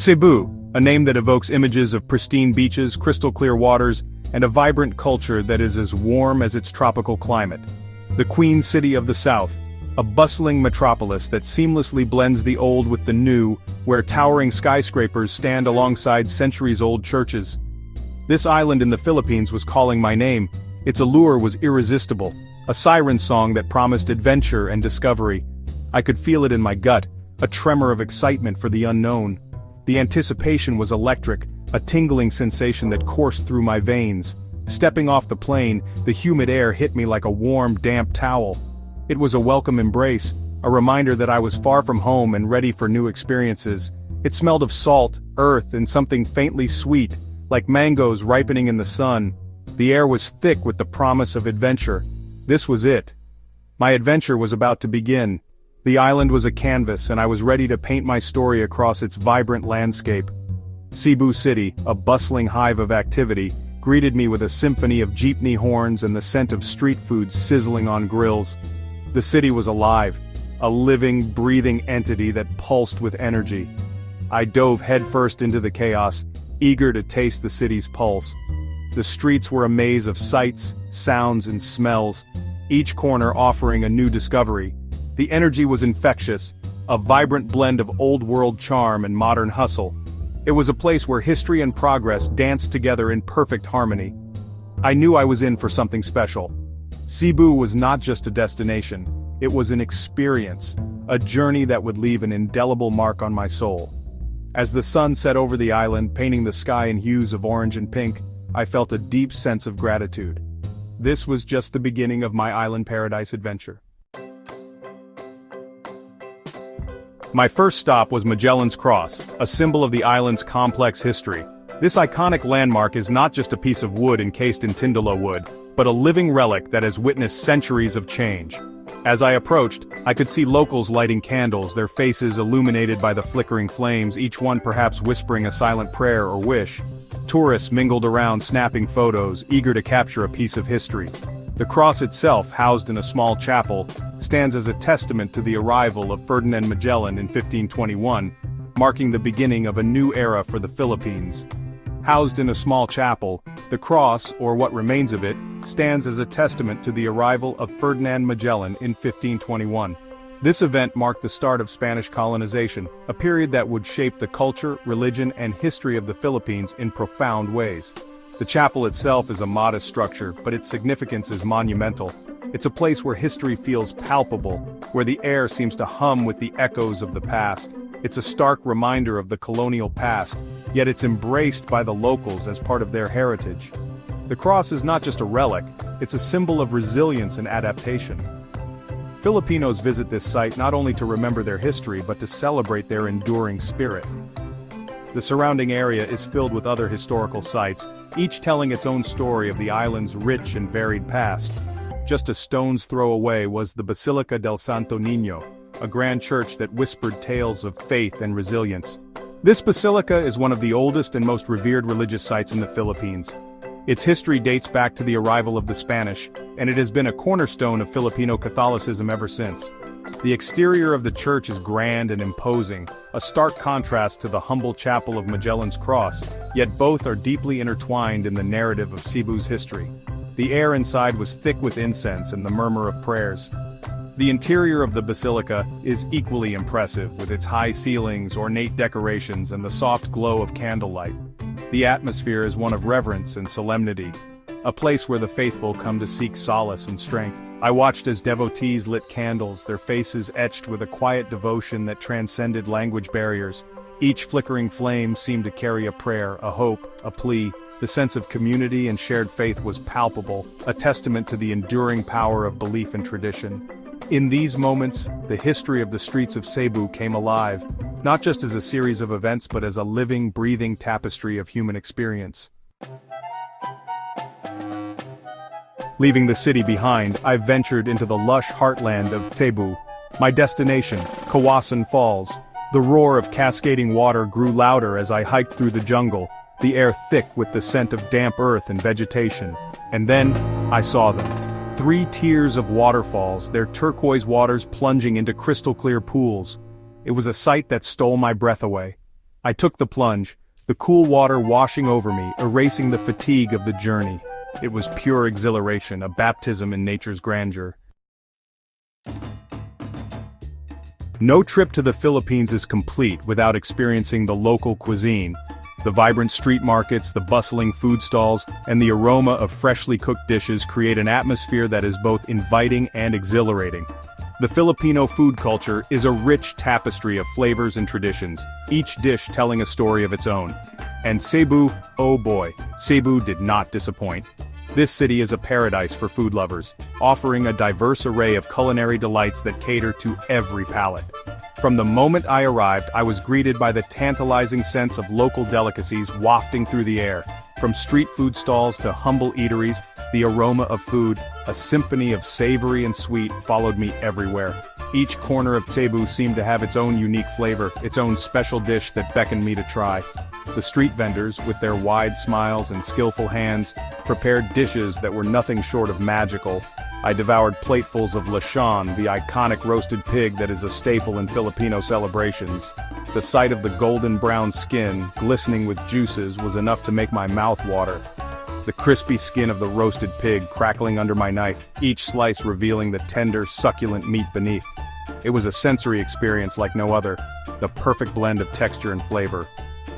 Cebu, a name that evokes images of pristine beaches, crystal-clear waters, and a vibrant culture that is as warm as its tropical climate. The Queen City of the South, a bustling metropolis that seamlessly blends the old with the new, where towering skyscrapers stand alongside centuries-old churches. This island in the Philippines was calling my name. Its allure was irresistible, a siren song that promised adventure and discovery. I could feel it in my gut, a tremor of excitement for the unknown. The anticipation was electric, a tingling sensation that coursed through my veins. Stepping off the plane, the humid air hit me like a warm, damp towel. It was a welcome embrace, a reminder that I was far from home and ready for new experiences. It smelled of salt, earth, and something faintly sweet, like mangoes ripening in the sun. The air was thick with the promise of adventure. This was it. My adventure was about to begin. The island was a canvas, and I was ready to paint my story across its vibrant landscape. Cebu City, a bustling hive of activity, greeted me with a symphony of jeepney horns and the scent of street food sizzling on grills. The city was alive, a living, breathing entity that pulsed with energy. I dove headfirst into the chaos, eager to taste the city's pulse. The streets were a maze of sights, sounds, and smells, each corner offering a new discovery. The energy was infectious, a vibrant blend of old-world charm and modern hustle. It was a place where history and progress danced together in perfect harmony. I knew I was in for something special. Cebu was not just a destination, it was an experience, a journey that would leave an indelible mark on my soul. As the sun set over the island, painting the sky in hues of orange and pink, I felt a deep sense of gratitude. This was just the beginning of my island paradise adventure. My first stop was Magellan's Cross, a symbol of the island's complex history. This iconic landmark is not just a piece of wood encased in tindolo wood, but a living relic that has witnessed centuries of change. As I approached, I could see locals lighting candles, their faces illuminated by the flickering flames, each one perhaps whispering a silent prayer or wish. Tourists mingled around snapping photos, eager to capture a piece of history. The cross itself, housed in a small chapel, stands as a testament to the arrival of Ferdinand Magellan in 1521, marking the beginning of a new era for the Philippines. Housed in a small chapel, the cross, or what remains of it, stands as a testament to the arrival of Ferdinand Magellan in 1521. This event marked the start of Spanish colonization, a period that would shape the culture, religion, and history of the Philippines in profound ways. The chapel itself is a modest structure, but its significance is monumental. It's a place where history feels palpable, where the air seems to hum with the echoes of the past. It's a stark reminder of the colonial past, yet it's embraced by the locals as part of their heritage. The cross is not just a relic, it's a symbol of resilience and adaptation. Filipinos visit this site not only to remember their history but to celebrate their enduring spirit. The surrounding area is filled with other historical sites, each telling its own story of the island's rich and varied past. Just a stone's throw away was the Basilica del Santo Niño, a grand church that whispered tales of faith and resilience. This basilica is one of the oldest and most revered religious sites in the Philippines. Its history dates back to the arrival of the Spanish, and it has been a cornerstone of Filipino Catholicism ever since. The exterior of the church is grand and imposing, a stark contrast to the humble chapel of Magellan's Cross, yet both are deeply intertwined in the narrative of Cebu's history. The air inside was thick with incense and the murmur of prayers. The interior of the basilica is equally impressive, with its high ceilings, ornate decorations, and the soft glow of candlelight. The atmosphere is one of reverence and solemnity, a place where the faithful come to seek solace and strength. I watched as devotees lit candles, their faces etched with a quiet devotion that transcended language barriers. Each flickering flame seemed to carry a prayer, a hope, a plea. The sense of community and shared faith was palpable, a testament to the enduring power of belief and tradition. In these moments, the history of the streets of Cebu came alive, not just as a series of events but as a living, breathing tapestry of human experience. Leaving the city behind, I ventured into the lush heartland of Cebu. My destination, Kawasan Falls. The roar of cascading water grew louder as I hiked through the jungle, the air thick with the scent of damp earth and vegetation. And then, I saw them. 3 tiers of waterfalls, their turquoise waters plunging into crystal-clear pools. It was a sight that stole my breath away. I took the plunge, the cool water washing over me, erasing the fatigue of the journey. It was pure exhilaration, a baptism in nature's grandeur. No trip to the Philippines is complete without experiencing the local cuisine. The vibrant street markets, the bustling food stalls, and the aroma of freshly cooked dishes create an atmosphere that is both inviting and exhilarating. The Filipino food culture is a rich tapestry of flavors and traditions, each dish telling a story of its own. And Cebu, oh boy, Cebu did not disappoint. This city is a paradise for food lovers, offering a diverse array of culinary delights that cater to every palate. From the moment I arrived, I was greeted by the tantalizing sense of local delicacies wafting through the air. From street food stalls to humble eateries, the aroma of food, a symphony of savory and sweet, followed me everywhere. Each corner of Cebu seemed to have its own unique flavor, its own special dish that beckoned me to try. The street vendors, with their wide smiles and skillful hands, prepared dishes that were nothing short of magical. I devoured platefuls of lechon, the iconic roasted pig that is a staple in Filipino celebrations. The sight of the golden brown skin, glistening with juices, was enough to make my mouth water. The crispy skin of the roasted pig crackling under my knife, each slice revealing the tender, succulent meat beneath. It was a sensory experience like no other, the perfect blend of texture and flavor.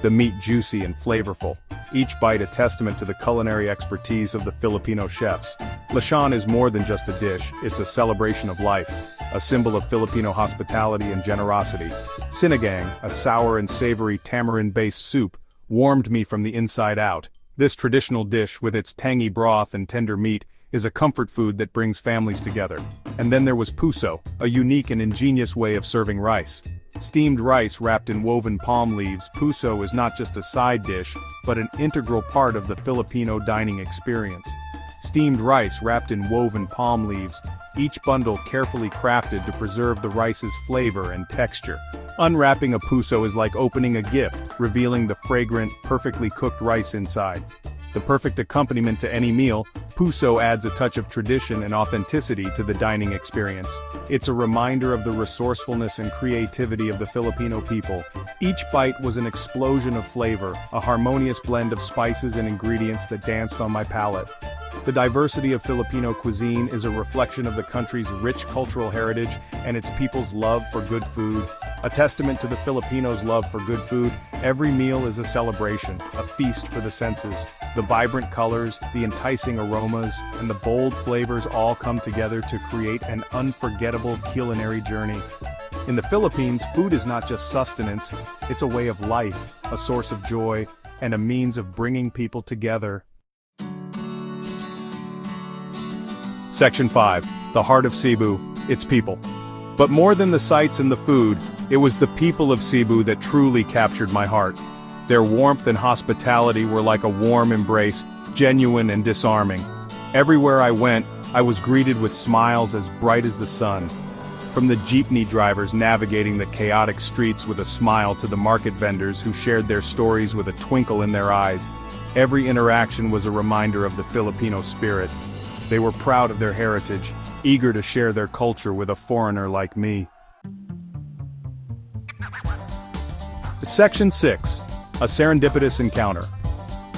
The meat juicy and flavorful, each bite a testament to the culinary expertise of the Filipino chefs. Lechon is more than just a dish, it's a celebration of life, a symbol of Filipino hospitality and generosity. Sinigang, a sour and savory tamarind-based soup, warmed me from the inside out. This traditional dish, with its tangy broth and tender meat, is a comfort food that brings families together. And then there was puso, a unique and ingenious way of serving rice. Steamed rice wrapped in woven palm leaves, puso is not just a side dish, but an integral part of the Filipino dining experience. Steamed rice wrapped in woven palm leaves, each bundle carefully crafted to preserve the rice's flavor and texture. Unwrapping a puso is like opening a gift, revealing the fragrant, perfectly cooked rice inside. The perfect accompaniment to any meal, puso adds a touch of tradition and authenticity to the dining experience. It's a reminder of the resourcefulness and creativity of the Filipino people. Each bite was an explosion of flavor, a harmonious blend of spices and ingredients that danced on my palate. The diversity of Filipino cuisine is a reflection of the country's rich cultural heritage and its people's love for good food. A testament to the Filipinos' love for good food, every meal is a celebration, a feast for the senses. The vibrant colors, the enticing aromas, and the bold flavors all come together to create an unforgettable culinary journey. In the Philippines, food is not just sustenance, it's a way of life, a source of joy, and a means of bringing people together. Section 5. The heart of Cebu, its people. But more than the sights and the food, it was the people of Cebu that truly captured my heart. Their warmth and hospitality were like a warm embrace, genuine and disarming. Everywhere I went, I was greeted with smiles as bright as the sun. From the jeepney drivers navigating the chaotic streets with a smile to the market vendors who shared their stories with a twinkle in their eyes, every interaction was a reminder of the Filipino spirit. They were proud of their heritage, eager to share their culture with a foreigner like me. Section 6. A serendipitous encounter.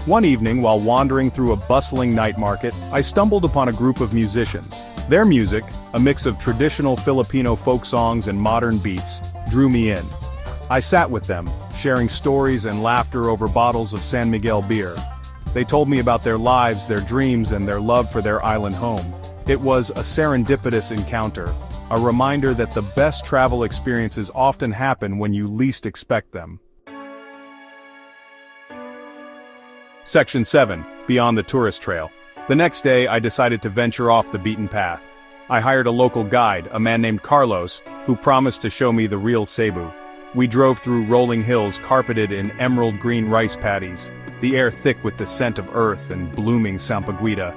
One evening, while wandering through a bustling night market, I stumbled upon a group of musicians. Their music, a mix of traditional Filipino folk songs and modern beats, drew me in. I sat with them, sharing stories and laughter over bottles of San Miguel beer. They told me about their lives, their dreams, and their love for their island home. It was a serendipitous encounter, a reminder that the best travel experiences often happen when you least expect them. Section 7. Beyond the tourist trail. The next day, I decided to venture off the beaten path. I hired a local guide, a man named Carlos, who promised to show me the real Cebu. We drove through rolling hills carpeted in emerald green rice paddies, the air thick with the scent of earth and blooming sampaguita.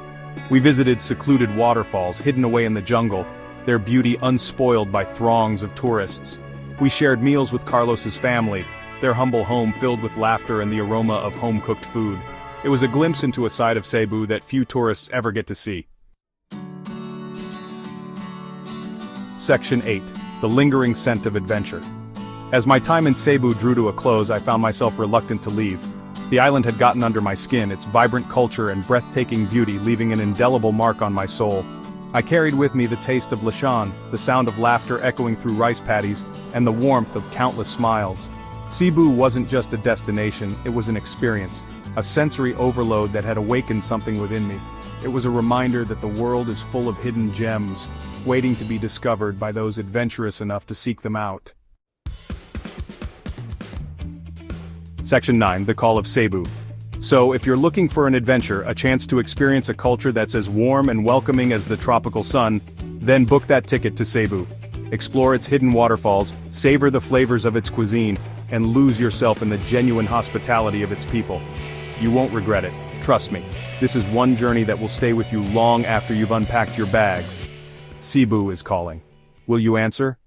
We visited secluded waterfalls hidden away in the jungle, their beauty unspoiled by throngs of tourists. We shared meals with Carlos's family, their humble home filled with laughter and the aroma of home-cooked food. It was a glimpse into a side of Cebu that few tourists ever get to see. Section 8. The lingering scent of adventure. As my time in Cebu drew to a close, I found myself reluctant to leave. The island had gotten under my skin, its vibrant culture and breathtaking beauty leaving an indelible mark on my soul. I carried with me the taste of lechon, the sound of laughter echoing through rice paddies, and the warmth of countless smiles. Cebu wasn't just a destination, it was an experience, a sensory overload that had awakened something within me. It was a reminder that the world is full of hidden gems, waiting to be discovered by those adventurous enough to seek them out. Section 9, The Call of Cebu. So, if you're looking for an adventure, a chance to experience a culture that's as warm and welcoming as the tropical sun, then book that ticket to Cebu. Explore its hidden waterfalls, savor the flavors of its cuisine, and lose yourself in the genuine hospitality of its people. You won't regret it, trust me. This is one journey that will stay with you long after you've unpacked your bags. Cebu is calling. Will you answer?